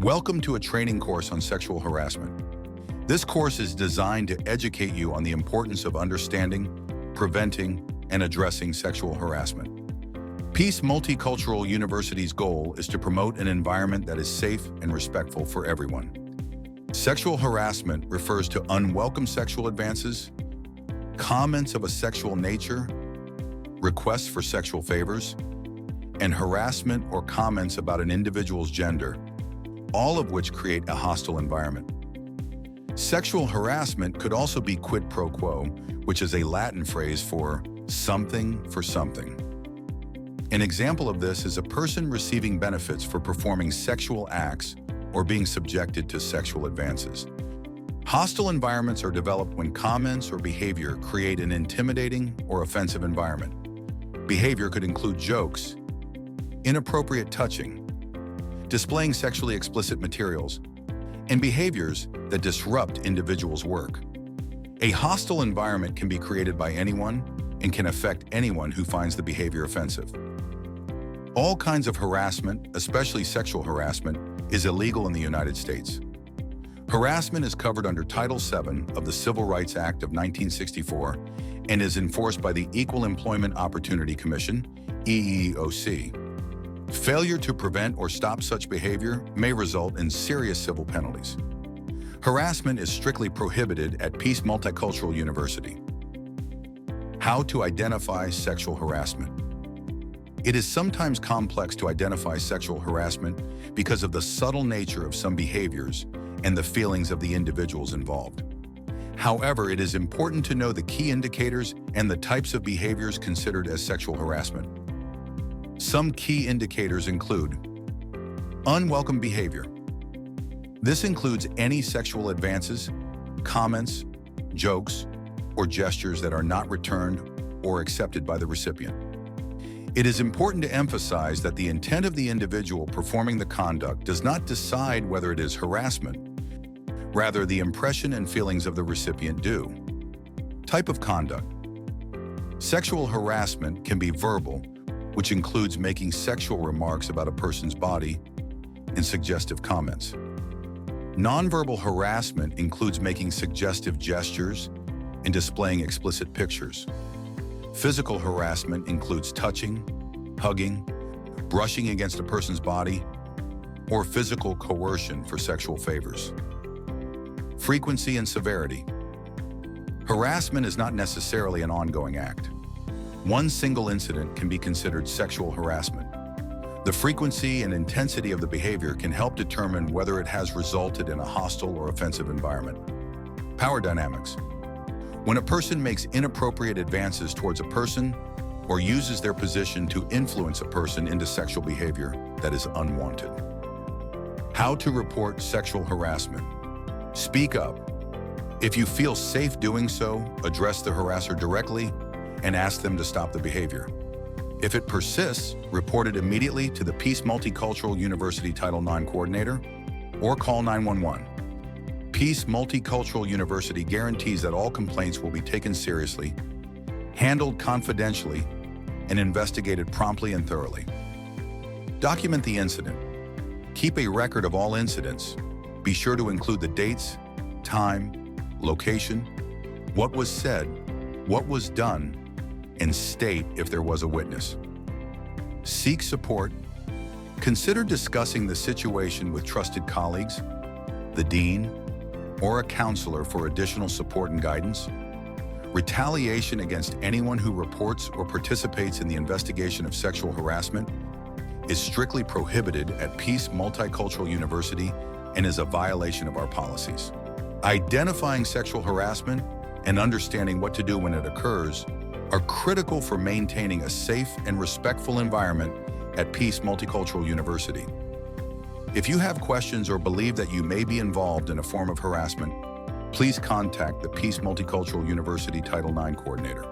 Welcome to a training course on sexual harassment. This course is designed to educate you on the importance of understanding, preventing, and addressing sexual harassment. Peace Multicultural University's goal is to promote an environment that is safe and respectful for everyone. Sexual harassment refers to unwelcome sexual advances, comments of a sexual nature, requests for sexual favors, and harassment or comments about an individual's gender, all of which create a hostile environment. Sexual harassment could also be quid pro quo, which is a Latin phrase for something for something. An example of this is a person receiving benefits for performing sexual acts or being subjected to sexual advances. Hostile environments are developed when comments or behavior create an intimidating or offensive environment. Behavior could include jokes, inappropriate touching, displaying sexually explicit materials, and behaviors that disrupt individuals' work. A hostile environment can be created by anyone and can affect anyone who finds the behavior offensive. All kinds of harassment, especially sexual harassment, is illegal in the United States. Harassment is covered under Title VII of the Civil Rights Act of 1964 and is enforced by the Equal Employment Opportunity Commission, EEOC. Failure to prevent or stop such behavior may result in serious civil penalties. Harassment is strictly prohibited at Peace Multicultural University. How to identify sexual harassment. It is sometimes complex to identify sexual harassment because of the subtle nature of some behaviors and the feelings of the individuals involved. However, it is important to know the key indicators and the types of behaviors considered as sexual harassment. Some key indicators include unwelcome behavior. This includes any sexual advances, comments, jokes, or gestures that are not returned or accepted by the recipient. It is important to emphasize that the intent of the individual performing the conduct does not decide whether it is harassment. Rather, the impression and feelings of the recipient do. Type of conduct. Sexual harassment can be verbal, which includes making sexual remarks about a person's body and suggestive comments. Nonverbal harassment includes making suggestive gestures and displaying explicit pictures. Physical harassment includes touching, hugging, brushing against a person's body, or physical coercion for sexual favors. Frequency and severity. Harassment is not necessarily an ongoing act. One single incident can be considered sexual harassment. The frequency and intensity of the behavior can help determine whether it has resulted in a hostile or offensive environment. Power dynamics. When a person makes inappropriate advances towards a person or uses their position to influence a person into sexual behavior that is unwanted. How to report sexual harassment. Speak up. If you feel safe doing so, address the harasser directly and ask them to stop the behavior. If it persists, report it immediately to the Peace Multicultural University Title IX coordinator or call 911. Peace Multicultural University guarantees that all complaints will be taken seriously, handled confidentially, and investigated promptly and thoroughly. Document the incident. Keep a record of all incidents. Be sure to include the dates, time, location, what was said, what was done, and state if there was a witness. Seek support. Consider discussing the situation with trusted colleagues, the dean, or a counselor for additional support and guidance. Retaliation against anyone who reports or participates in the investigation of sexual harassment is strictly prohibited at Peace Multicultural University and is a violation of our policies. Identifying sexual harassment and understanding what to do when it occurs are critical for maintaining a safe and respectful environment at Peace Multicultural University. If you have questions or believe that you may be involved in a form of harassment, please contact the Peace Multicultural University Title IX coordinator.